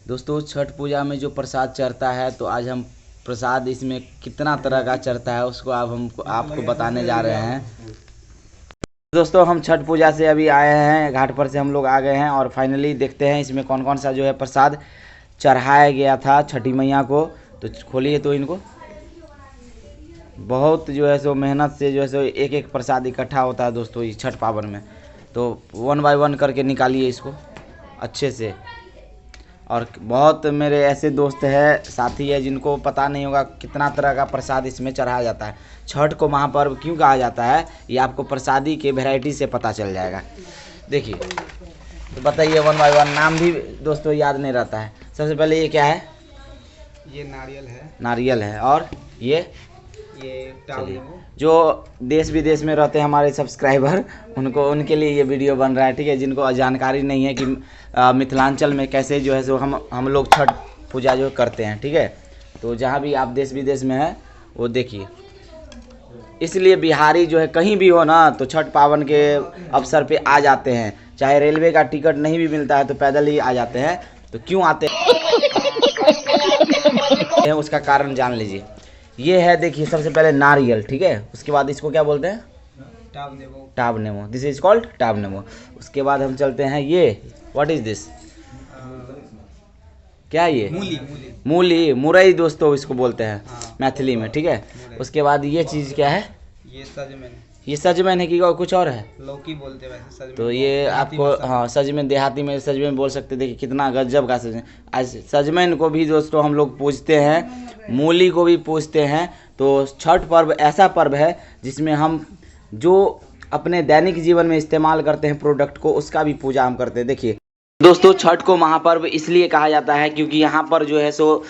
दोस्तों छठ पूजा में जो प्रसाद चढ़ता है, तो आज हम प्रसाद इसमें कितना तरह का चढ़ता है उसको आपको बताने जा रहे हैं। दोस्तों हम छठ पूजा से अभी आए हैं, घाट पर से हम लोग आ गए हैं और फाइनली देखते हैं इसमें कौन कौन सा जो है प्रसाद चढ़ाया गया था छठी मैया को। तो खोलिए तो इनको, बहुत जो है सो मेहनत से जो है सो एक एक प्रसाद इकट्ठा होता है दोस्तों इस छठ पावन में। तो 1 बाय 1 करके निकालिए इसको अच्छे से। और बहुत मेरे ऐसे दोस्त हैं, साथी है, जिनको पता नहीं होगा कितना तरह का प्रसाद इसमें चढ़ाया जाता है। छठ को महापर्व क्यों कहा जाता है, ये आपको प्रसादी के वैरायटी से पता चल जाएगा। देखिए तो बताइए 1 बाय 1, नाम भी दोस्तों याद नहीं रहता है। सबसे पहले ये क्या है? ये नारियल है। नारियल है। और ये चलिए, जो देश विदेश में रहते हैं हमारे सब्सक्राइबर, उनके लिए ये वीडियो बन रहा है, ठीक है। जिनको जानकारी नहीं है कि मिथिलांचल में कैसे जो है सो हम लोग छठ पूजा जो करते हैं, ठीक है। तो जहाँ भी आप देश विदेश में हैं वो देखिए। इसलिए बिहारी जो है कहीं भी हो ना, तो छठ पावन के अवसर पे आ जाते हैं। चाहे रेलवे का टिकट नहीं भी मिलता है तो पैदल ही आ जाते हैं। तो क्यों आते हैं उसका कारण जान लीजिए। ये है, देखिए, सबसे पहले नारियल, ठीक है। उसके बाद इसको क्या बोलते हैं? टाब नेमो। दिस इज कॉल्ड टाब नेमो। उसके बाद हम चलते हैं, ये व्हाट इज दिस? क्या ये? मूली, मुरई दोस्तों इसको बोलते हैं मैथिली में, ठीक है। उसके बाद ये चीज़ क्या है? ये सजमैन है कि और कुछ और है? लौकी बोलते हैं वैसे सजमैन। तो ये आपको, हाँ, सजमैन, देहाती में सजमैन बोल सकते। देखिए कितना गजब का सजमैन। आज सजमैन को भी दोस्तों हम लोग पूजते हैं, मूली को भी पूजते हैं। तो छठ पर्व ऐसा पर्व है जिसमें हम जो अपने दैनिक जीवन में इस्तेमाल करते हैं प्रोडक्ट को, उसका भी पूजा हम करते हैं। देखिए दोस्तों छठ को महापर्व इसलिए कहा जाता है क्योंकि यहाँ पर जो है सो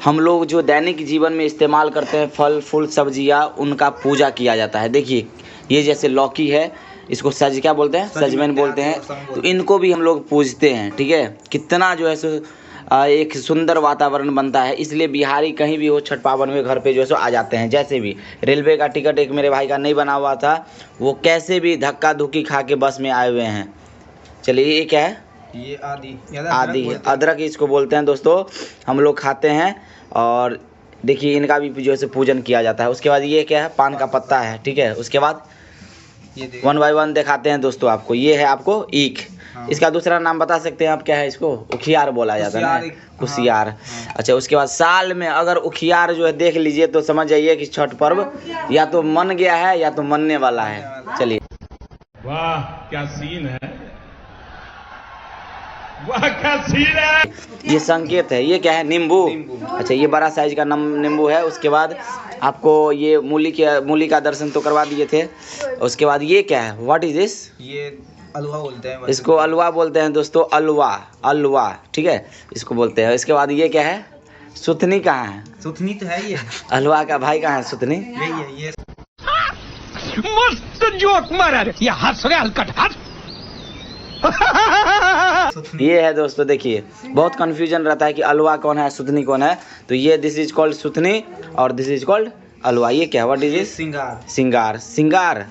हम लोग जो दैनिक जीवन में इस्तेमाल करते हैं फल फूल सब्जियाँ, उनका पूजा किया जाता है। देखिए ये जैसे लौकी है, इसको क्या बोलते हैं? सजमैन बोलते हैं। तो इनको भी हम लोग पूजते हैं, ठीक है। कितना जो है सो एक सुंदर वातावरण बनता है। इसलिए बिहारी कहीं भी हो छठ पावन में घर पे जो है सो आ जाते हैं। जैसे भी रेलवे का टिकट एक मेरे भाई का नहीं बना हुआ था, वो कैसे भी धक्का धुक्की खा के बस में आए हुए हैं। चलिए ये क्या है? ये आदि है, अदरक इसको बोलते हैं दोस्तों, हम लोग खाते हैं। और देखिए इनका भी जो है पूजन किया जाता है। उसके बाद ये क्या है? पान का पत्ता है, ठीक है। उसके बाद 1 बाय 1 दिखाते हैं दोस्तों आपको। ये है आपको ईख। हाँ। इसका दूसरा नाम बता सकते हैं आप? क्या है इसको? उखियार बोला जाता है ना, कुशियार। हाँ। अच्छा, उसके बाद साल में अगर उखियार जो है देख लीजिए तो समझ जाइए कि छठ पर्व या तो मन गया है या तो मनने वाला है। चलिए, वाह क्या सीन है, वाह क्या सीन है। ये संकेत है। ये क्या है? नींबू। अच्छा, ये बड़ा साइज का नींबू है। उसके बाद आपको ये मूली का दर्शन तो करवा दिए थे। उसके बाद ये क्या है? What is this? ये अलवा बोलते हैं। इसको अलवा बोलते हैं दोस्तों, अलवा, ठीक है, इसको बोलते हैं। इसके बाद ये क्या है? सुथनी कहाँ है? सुथनी तो है ये। अलवा का भाई कहाँ है? सुथनी। यही है ये। मस्त जोक मारा रे, ये हंस रहे हलकट हंस। ये है दोस्तों, देखिए बहुत कंफ्यूजन रहता है कि अलवा कौन है सुथनी कौन है। तो ये दिस इज कॉल्ड सुथनी और दिस इज कॉल्ड अलवा। ये क्या? What is this? सिंगार।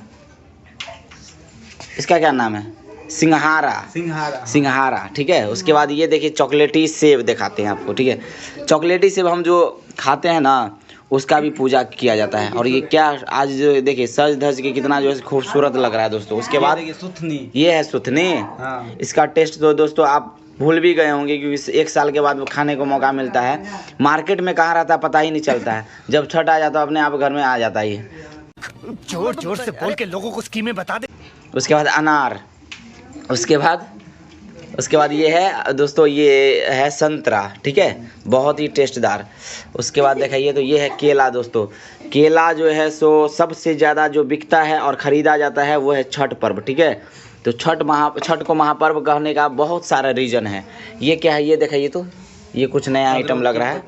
इसका क्या नाम है? सिंघारा, ठीक है। उसके बाद ये देखिए चॉकलेटी सेब दिखाते हैं आपको, ठीक है। चॉकलेटी सेब हम जो खाते हैं ना, उसका भी पूजा किया जाता है। और ये क्या आज जो देखिए सज धज के कितना जो है खूबसूरत लग रहा है दोस्तों। उसके बाद ये है सुथनी। हाँ। इसका टेस्ट तो दोस्तों आप भूल भी गए होंगे क्योंकि 1 साल के बाद वो खाने को मौका मिलता है। मार्केट में कहाँ रहता है पता ही नहीं चलता है। जब छठ आ जाता है अपने आप घर में आ जाता है। जोर से बोल के लोगों को स्कीमें बता दे। उसके बाद अनार। उसके बाद ये है दोस्तों, ये है संतरा, ठीक है, बहुत ही टेस्टदार। उसके बाद दिखाइए तो ये है केला दोस्तों। केला जो है सो सबसे ज़्यादा जो बिकता है और ख़रीदा जाता है वो है छठ पर्व, ठीक है। तो छठ को महापर्व कहने का बहुत सारा रीज़न है। ये क्या है? ये दिखाइए तो, ये कुछ नया आइटम लग रहा है।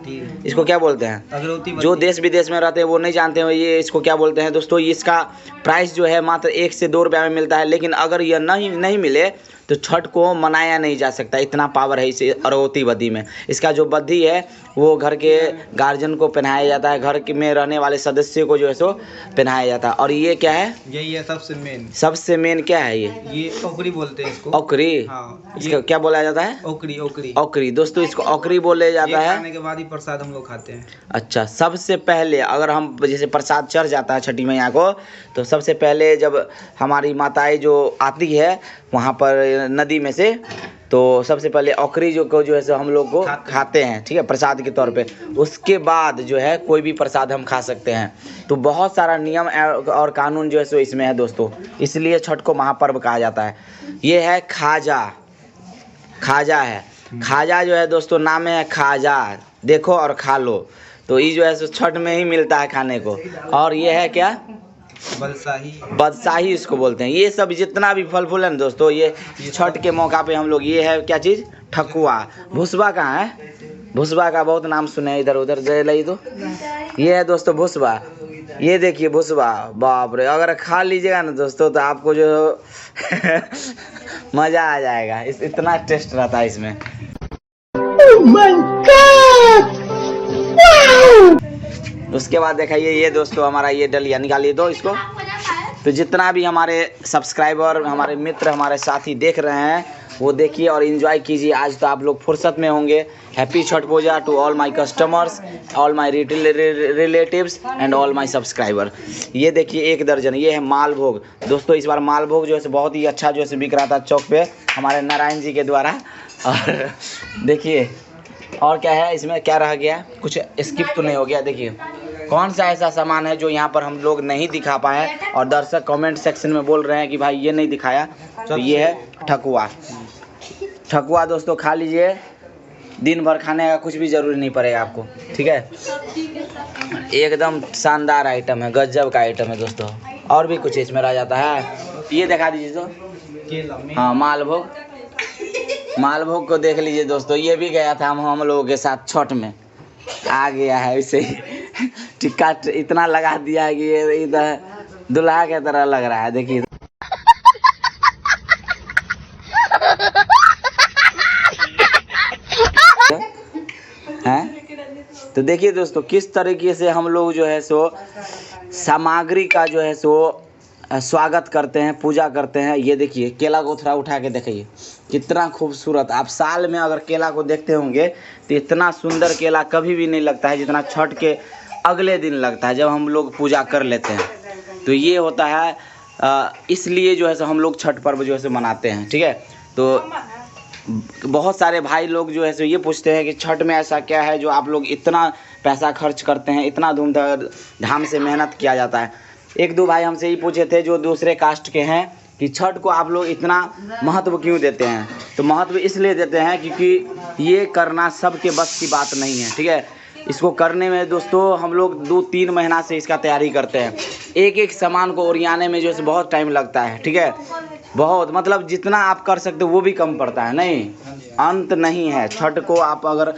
इसको क्या बोलते हैं? जो देश विदेश में रहते हैं वो नहीं जानते हैं ये इसको क्या बोलते हैं दोस्तों। इसका प्राइस जो है मात्र 1 से 2 रुपये में मिलता है। लेकिन अगर यह नहीं मिले तो छठ को मनाया नहीं जा सकता, इतना पावर है इस अरगोती बद्धी में। इसका जो बद्धी है वो घर के गार्जियन को पहनाया जाता है, घर में रहने वाले सदस्य को जो है सो पहनाया जाता है। और ये क्या है? यही है सबसे मेन क्या है ये ओकरी बोलते हैं इसको। ओकरी। हाँ, इसको क्या बोला जाता है? ओकरी। दोस्तों इसको ओकरी बोले जाता है। खाने के बाद ही प्रसाद हम लोग खाते हैं। अच्छा, सबसे पहले अगर हम जैसे प्रसाद चढ़ जाता है छठी मैया को, तो सबसे पहले जब हमारी माताएं जो आती है वहाँ पर नदी में से, तो सबसे पहले ओकरी जो है सो हम लोग को खाते हैं, ठीक है, प्रसाद के तौर पे। उसके बाद जो है कोई भी प्रसाद हम खा सकते हैं। तो बहुत सारा नियम और कानून जो है सो इसमें है दोस्तों, इसलिए छठ को महापर्व कहा जाता है। ये है खाजा है। खाजा जो है दोस्तों, नाम है खाजा, देखो और खा लो। तो ये जो है सो छठ में ही मिलता है खाने को। और ये है क्या? बदशाही इसको बोलते हैं। ये सब जितना भी फल फूल है ना दोस्तों, ये छठ के मौका पे हम लोग, ये है क्या चीज़? ठकुआ। भुसबा कहाँ है? भुसबा का बहुत नाम सुने हैं इधर उधर जय लई। तो ये है दोस्तों भुसबा। ये देखिए भुसबा, बाप रे, अगर खा लीजिएगा ना दोस्तों तो आपको जो मज़ा आ जाएगा। इतना टेस्ट रहता है इसमें। उसके बाद दिखाइए ये दोस्तों हमारा ये डलिया निकालिए दो इसको। तो जितना भी हमारे सब्सक्राइबर, हमारे मित्र, हमारे साथी देख रहे हैं वो देखिए और एंजॉय कीजिए। आज तो आप लोग फुर्सत में होंगे। Happy Chhath puja to all my customers, all my relatives and all my subscriber. ये देखिए 1 दर्जन, ये है मालभोग दोस्तों। इस बार मालभोग जो है बहुत ही अच्छा जो है बिक रहा था चौक पे हमारे नारायण जी के द्वारा। और देखिए और क्या है इसमें, क्या रह गया, कुछ स्किप तो नहीं हो गया। देखिए कौन सा ऐसा सामान है जो यहाँ पर हम लोग नहीं दिखा पाए और दर्शक कमेंट सेक्शन में बोल रहे हैं कि भाई ये नहीं दिखाया। तो ये है ठकुआ दोस्तों, खा लीजिए, दिन भर खाने का कुछ भी ज़रूरी नहीं पड़ेगा आपको, ठीक है। एकदम शानदार आइटम है, गजब का आइटम है दोस्तों। और भी कुछ इसमें रह जाता है, ये दिखा दीजिए तो। हाँ, मालभोग को देख लीजिए दोस्तों। ये भी गया था हम लोगों के साथ छठ में, आ गया है ऐसे ही। टिक्का इतना लगा दिया है कि ये इधर दुल्हा के तरह लग रहा है। देखिए हैं, तो देखिए दोस्तों किस तरीके से हम लोग जो है सो सामग्री का जो है सो स्वागत करते हैं, पूजा करते हैं। ये देखिए केला को थोड़ा उठा के देखिए कितना खूबसूरत। आप साल में अगर केला को देखते होंगे तो इतना सुंदर केला कभी भी नहीं लगता है जितना छठ के अगले दिन लगता है जब हम लोग पूजा कर लेते हैं। तो ये होता है, इसलिए जो है सो हम लोग छठ पर्व जो है सो मनाते हैं, ठीक है। तो बहुत सारे भाई लोग जो है सो ये पूछते हैं कि छठ में ऐसा क्या है जो आप लोग इतना पैसा खर्च करते हैं, इतना धूमधाम से मेहनत किया जाता है। 1-2 भाई हमसे ही पूछे थे जो दूसरे कास्ट के हैं कि छठ को आप लोग इतना महत्व क्यों देते हैं। तो महत्व इसलिए देते हैं क्योंकि ये करना सबके बस की बात नहीं है, ठीक है। इसको करने में दोस्तों हम लोग 2-3 महीना से इसका तैयारी करते हैं। एक सामान को ओरियाने में जो है बहुत टाइम लगता है, ठीक है। बहुत मतलब जितना आप कर सकते हो वो भी कम पड़ता है, नहीं अंत नहीं है। छठ को आप अगर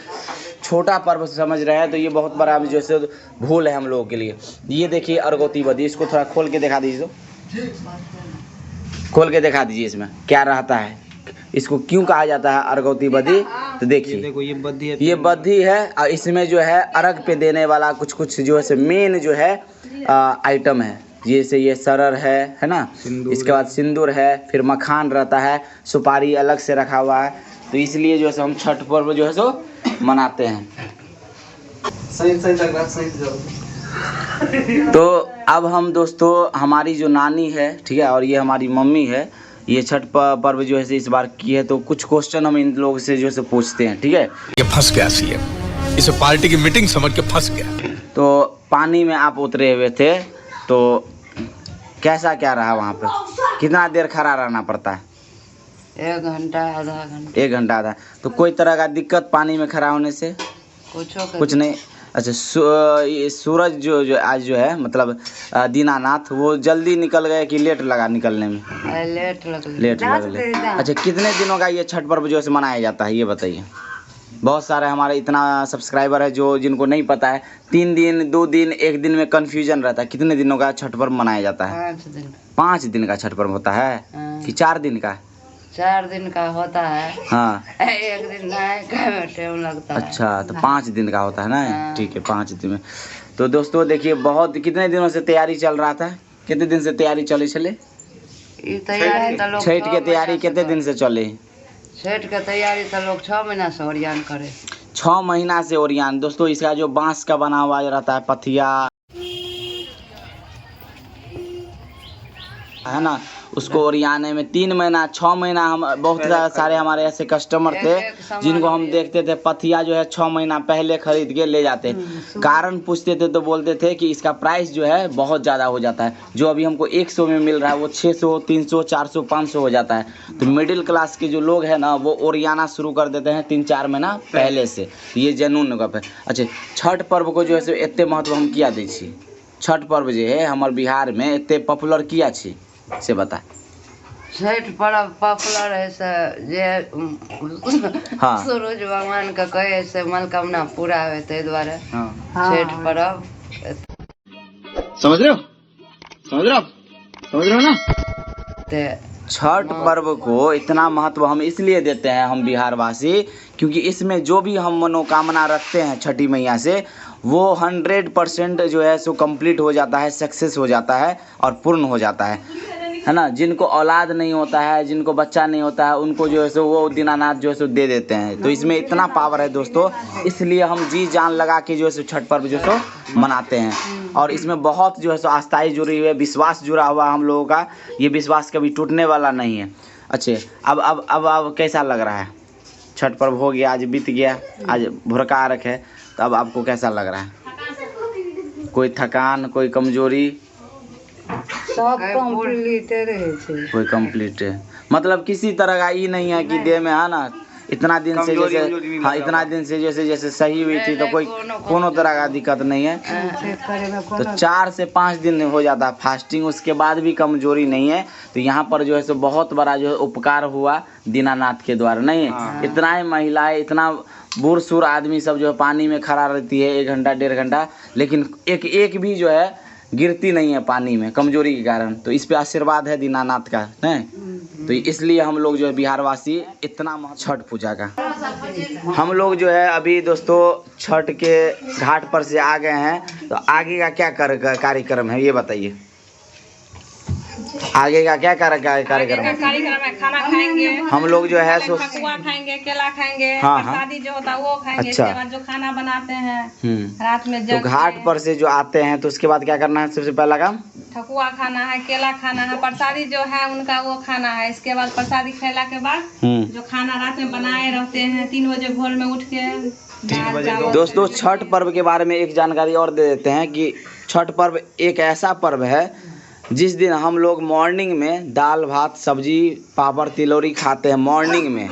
छोटा पर्व समझ रहे हैं तो ये बहुत बड़ा जो है भूल है हम लोगों के लिए। ये देखिए अरगोती बद्धी, इसको थोड़ा खोल के दिखा दीजिए, खोल के दिखा दीजिए इसमें क्या रहता है, इसको क्यों कहा जाता है अरगोती बद्धी। तो देखिए देखो ये बद्धी है और इसमें जो है अर्घ पे देने वाला कुछ जो है मेन जो है आइटम है। जैसे ये सरर है ना, इसके बाद सिंदूर है, फिर मखान रहता है, सुपारी अलग से रखा हुआ है। तो इसलिए जो है हम छठ पर्व जो है सो मनाते हैं। सही लग रहा है, सही। तो अब हम दोस्तों, हमारी जो नानी है, ठीक है, और ये हमारी मम्मी है, ये छठ पर्व जो है इस बार की है। तो कुछ क्वेश्चन हम इन लोगों से जो है पूछते हैं, ठीक है। ये फंस गया सीएम, इसे पार्टी की मीटिंग समझ के फंस गया। तो पानी में आप उतरे हुए थे तो कैसा क्या रहा वहाँ पे, कितना देर खड़ा रहना पड़ता है? 1 घंटा आधा घंटा। 1 घंटा आधा। तो कोई तरह का दिक्कत पानी में खड़ा होने से? कुछ नहीं। अच्छा, सूरज जो आज जो है मतलब दीनानाथ, वो जल्दी निकल गए कि लेट लगा निकलने में? लेट लग। अच्छा, कितने दिनों का ये छठ पर्व जो है मनाया जाता है ये बताइए। बहुत सारे हमारे इतना सब्सक्राइबर है जो जिनको नहीं पता है। 3 दिन, 2 दिन, 1 दिन में कन्फ्यूजन रहता है। कितने दिनों का छठ पर्व मनाया जाता है? 5 दिन। 5 दिन का छठ पर्व होता है कि 4 दिन का? 4 दिन का होता है। हाँ, एक दिन नहाए खाए में टाइम लगता है। अच्छा, तो 5 दिन का होता है ना? हाँ। ठीक है, 5 दिन में। तो दोस्तों देखिए, बहुत कितने दिनों से तैयारी चल रहा था? कितने दिन से तैयारी चले? ये तैयारी तो लोग छठ 6 के तैयारी महीना से कितने दिन से चले? छठ के तैयारी तो लोग 6 महीना से ओरियान करे। 6 महीना से ओरियान। दोस्तों इसका जो बांस का बना हुआ रहता है पथिया, है ना, उसको ओरियाने में 3 महीना 6 महीना हम बहुत सारे हमारे ऐसे कस्टमर थे जिनको हम देखते थे पथिया जो है 6 महीना पहले खरीद के ले जाते। कारण पूछते थे तो बोलते थे कि इसका प्राइस जो है बहुत ज़्यादा हो जाता है। जो अभी हमको 100 में मिल रहा है वो 600, 300, 400, 500 हो जाता है। तो मिडिल क्लास के जो लोग हैं ना वो ओरियाना शुरू कर देते हैं 3-4 महीना पहले से। ये जेन्युइन गप है। अच्छा, छठ पर्व को जो है से एते महत्व हम किया दै छी? छठ पर्व जो है हमारे बिहार में एते पॉपुलर किया छी से बता। छठ पर्व पॉपुलर है से जे हाँ। सूरज भगवान के कहे से मनोकामना पूरा होए ताहि दुआरे हाँ, छठ पर्व। समझ रहे हो? समझ रहे हो ना? ते छठ पर्व को इतना महत्व हम इसलिए देते हैं हम बिहारवासी, क्योंकि इसमें जो भी हम मनोकामना रखते हैं छठी मैया से वो 100% जो है सो कंप्लीट हो जाता है, सक्सेस हो जाता है और पूर्ण हो जाता है ना। जिनको औलाद नहीं होता है, जिनको बच्चा नहीं होता है, उनको जो है सो वो दीनानाथ जो है सो दे देते हैं। तो इसमें इतना पावर है दोस्तों, इसलिए हम जी जान लगा के जो है सो छठ पर्व जो है सो मनाते हैं। और इसमें बहुत जो है सो आस्थाई जुड़ी हुई है, विश्वास जुड़ा हुआ हम लोगों का। ये विश्वास कभी टूटने वाला नहीं है। अच्छे, अब कैसा लग रहा है? छठ पर्व हो गया, आज बीत गया, आज भोरका अर्घ है, तो अब आपको कैसा लग रहा है? कोई थकान, कोई कमजोरी? सब कंप्लीट रहे छे। कोई कंप्लीट है, मतलब किसी तरह का ये नहीं है कि देह में है ना इतना दिन से जैसे, हाँ इतना दिन से जैसे सही हुई थी तो कोई कोनो तरह का दिक्कत नहीं है। तो 4 से 5 दिन हो जाता है फास्टिंग, उसके बाद भी कमजोरी नहीं है। तो यहाँ पर जो है सो बहुत बड़ा जो है उपकार हुआ दीनानाथ के द्वारा। नहीं है इतना ही महिलाएं, इतना बूढ़ सूढ़ आदमी सब जो है पानी में खड़ा रहती है 1 घंटा 1.5 घंटा, लेकिन एक भी जो है गिरती नहीं है पानी में कमजोरी के कारण। तो इस पे आशीर्वाद है दीनानाथ का, नहीं? तो इसलिए हम लोग जो है बिहारवासी इतना छठ पूजा का, हम लोग जो है अभी दोस्तों छठ के घाट पर से आ गए हैं। तो आगे का क्या कार्यक्रम है ये बताइए? आगे का क्या कार्यक्रम है? खाना खाएंगे हम लोग जो है सो ठकुआ खाएंगे, केला खाएंगे, हाँ, प्रसादी जो होता है वो खाएंगे। अच्छा। इसके बाद जो खाना बनाते हैं रात में तो जग घाट पर से जो आते हैं तो उसके बाद क्या करना है? सबसे पहला काम ठकुआ खाना है, केला खाना है, प्रसादी जो है उनका वो खाना है। इसके बाद प्रसादी खेला के बाद जो खाना रात में बनाए रहते हैं 3 बजे भोर में उठ के दाल चावल। दोस्तों छठ पर्व के बारे में एक जानकारी और दे देते हैं कि छठ पर्व एक ऐसा पर्व है जिस दिन हम लोग मॉर्निंग में दाल भात सब्जी पापड़ तिलौरी खाते हैं मॉर्निंग में।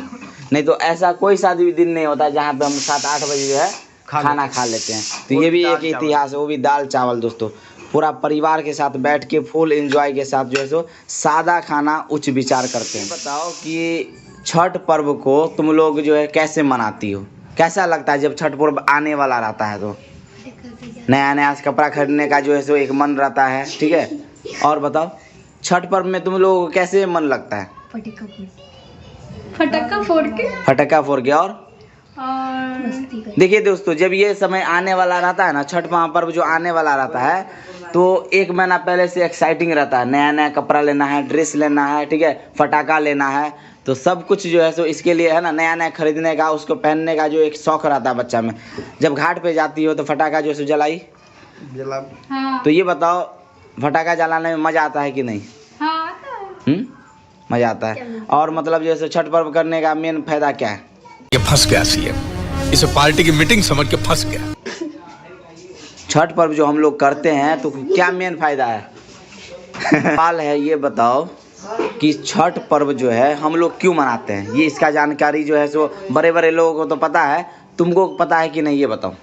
नहीं तो ऐसा कोई सा भी दिन नहीं होता जहाँ पे हम 7-8 बजे जो है खाना खा लेते हैं। तो ये भी एक इतिहास है, वो भी दाल चावल। दोस्तों पूरा परिवार के साथ बैठ के फुल एंजॉय के साथ जो है सो सादा खाना उच्च विचार करते हैं। बताओ कि छठ पर्व को तुम लोग जो है कैसे मनाती हो? कैसा लगता है जब छठ पर्व आने वाला रहता है? तो नया कपड़ा खरीदने का जो है सो एक मन रहता है, ठीक है। और बताओ छठ पर्व में तुम लोगों को कैसे मन लगता है? फटक्का फोड़ के और देखिए दोस्तों जब ये समय आने वाला रहता है ना, छठ महापर्व जो आने वाला रहता है, तो 1 महीना पहले से एक्साइटिंग रहता है। नया कपड़ा लेना है, ड्रेस लेना है, ठीक है, फटाका लेना है। तो सब कुछ जो है सो इसके लिए है ना, नया खरीदने का, उसको पहनने का जो एक शौक रहता है बच्चा में। जब घाट पे जाती हो तो फटाका जो है सो जलाई? हाँ। तो ये बताओ फटाका जलाने में मज़ा आता है कि नहीं? हाँ, आता है। मज़ा आता है। और मतलब जैसे छठ पर्व करने का मेन फायदा क्या है? ये फंस गया सीएम, इसे पार्टी की मीटिंग समझ के फंस गया। छठ पर्व जो हम लोग करते हैं तो क्या मेन फायदा है? सवाल है ये बताओ कि छठ पर्व जो है हम लोग क्यों मनाते हैं? ये इसका जानकारी जो है सो बड़े लोगों को तो पता है, तुमको पता है कि नहीं ये बताओ?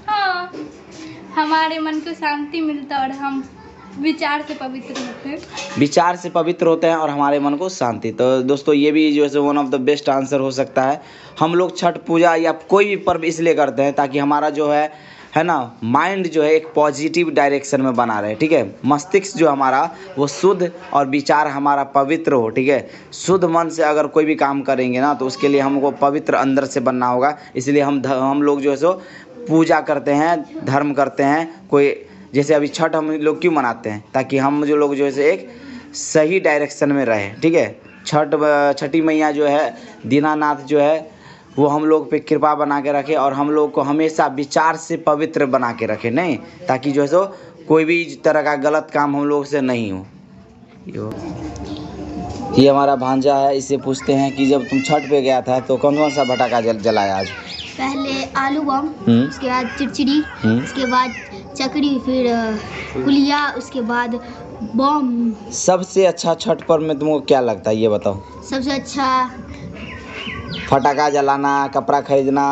हाँ, हमारे मन को शांति मिलता है और हम विचार से पवित्र होते हैं। विचार से पवित्र होते हैं और हमारे मन को शांति। तो दोस्तों ये भी जो है so one of the best answer हो सकता है। हम लोग छठ पूजा या कोई भी पर्व इसलिए करते हैं ताकि हमारा जो है है ना, माइंड जो है एक पॉजिटिव डायरेक्शन में बना रहे, ठीक है। मस्तिष्क जो हमारा वो शुद्ध और विचार हमारा पवित्र हो, ठीक है। शुद्ध मन से अगर कोई भी काम करेंगे ना तो उसके लिए हमको पवित्र अंदर से बनना होगा। इसलिए हम लोग जो है सो पूजा करते हैं, धर्म करते हैं। कोई जैसे अभी छठ हम लोग क्यों मनाते हैं, ताकि हम जो लोग जो है एक सही डायरेक्शन में रहे, ठीक है। छठी मैया जो है, दीनानाथ जो है, वो हम लोग पे कृपा बना के रखे और हम लोग को हमेशा विचार से पवित्र बना के रखे, नहीं, ताकि जो है सो कोई भी तरह का गलत काम हम लोग से नहीं हो। ये हमारा भांजा है, इसे पूछते हैं कि जब तुम छठ पे गया था तो कौन कौन सा फटाका जलाया आज? पहले आलू बम, उसके बाद चिड़चिड़ी, उसके बाद चकरी, फिर गुलिया, उसके बाद बम। सबसे अच्छा छठ पर्व में तुमको क्या लगता है ये बताओ? सबसे अच्छा फटाका जलाना, कपड़ा खरीदना,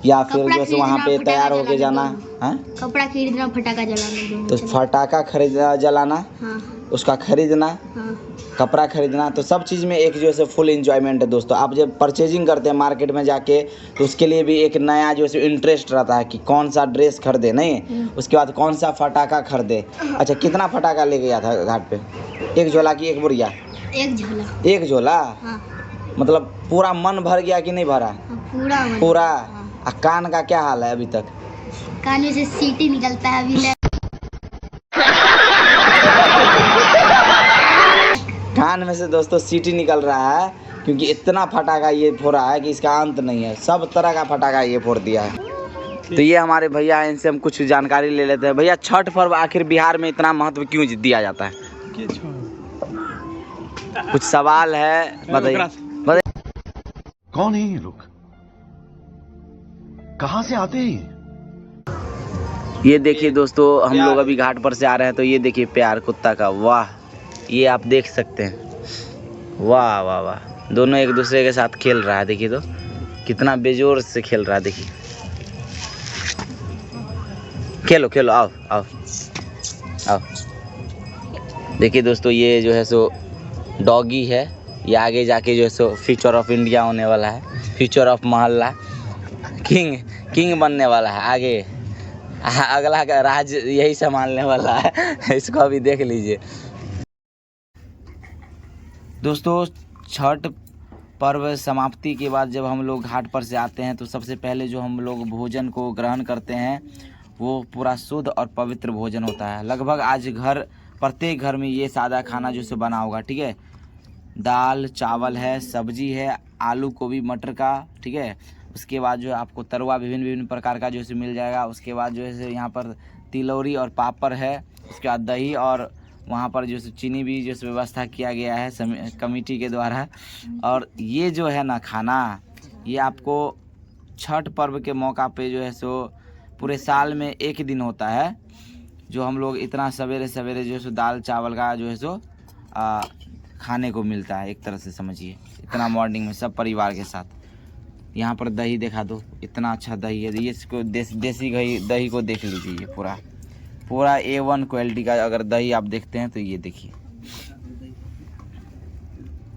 या फिर जो है वहाँ पे तैयार होके जाना? हाँ, कपड़ा खरीदना, फटाका जलाना। तो फटाका जलाना, हाँ, उसका खरीदना, हाँ, कपड़ा खरीदना, तो सब चीज़ में एक जो है फुल एंजॉयमेंट है दोस्तों। आप जब परचेजिंग करते हैं मार्केट में जाके तो उसके लिए भी एक नया जो है इंटरेस्ट रहता है कि कौन सा ड्रेस खरीदे, नहीं, उसके बाद कौन सा फटाका खरीदे। अच्छा, कितना फटाका ले गया था घाट पे? एक झोला की एक बोरिया? एक झोला। एक झोला? हाँ, मतलब पूरा मन भर गया कि नहीं भरा? पूरा पूरा। हाँ। कान का क्या हाल है अभी तक? कान में से सीटी निकलता है अभी। कान में से दोस्तों सीटी निकल रहा है क्योंकि इतना फटाका ये फोड़ा है कि इसका अंत नहीं है। सब तरह का फटाका ये फोड़ दिया है। तो ये हमारे भैया हैं, इनसे हम कुछ जानकारी ले लेते हैं। भैया, छठ पर्व आखिर बिहार में इतना महत्व क्यों दिया जाता है? कुछ सवाल है, बताइए। कौन है ये लोग, कहाँ से आते हैं? ये देखिए दोस्तों, हम लोग अभी घाट पर से आ रहे हैं तो ये देखिए प्यार कुत्ता का, वाह, ये आप देख सकते हैं। वाह वाह वाह, दोनों एक दूसरे के साथ खेल रहा है। देखिए तो कितना बेजोर से खेल रहा है। देखिए, खेलो खेलो, आओ आओ आओ। देखिए दोस्तों, ये जो है सो डॉगी है। ये आगे जाके जो है सो फ्यूचर ऑफ इंडिया होने वाला है, फ्यूचर ऑफ मोहल्ला, किंग बनने वाला है। आगे अगला का राज यही संभालने वाला है। इसको अभी देख लीजिए दोस्तों। छठ पर्व समाप्ति के बाद जब हम लोग घाट पर से आते हैं तो सबसे पहले जो हम लोग भोजन को ग्रहण करते हैं वो पूरा शुद्ध और पवित्र भोजन होता है। लगभग आज प्रत्येक घर में ये सादा खाना जो से बना होगा, ठीक है। दाल चावल है, सब्जी है, आलू गोभी मटर का, ठीक है। उसके बाद जो है आपको तरुआ विभिन्न प्रकार का जो है मिल जाएगा। उसके बाद जो है यहाँ पर तिलौरी और पापड़ है। उसके बाद दही और वहाँ पर जो चीनी भी जो व्यवस्था किया गया है कमेटी के द्वारा। और ये जो है ना खाना, ये आपको छठ पर्व के मौका पे जो है सो पूरे साल में एक दिन होता है जो हम लोग इतना सवेरे सवेरे जो है सो दाल चावल का जो है सो खाने को मिलता है। एक तरह से समझिए, इतना मॉर्निंग में सब परिवार के साथ। यहाँ पर दही दिखा दो, इतना अच्छा दही है। ये इसको देसी दही को देख लीजिए, ये पूरा A1 क्वालिटी का अगर दही आप देखते हैं तो ये देखिए।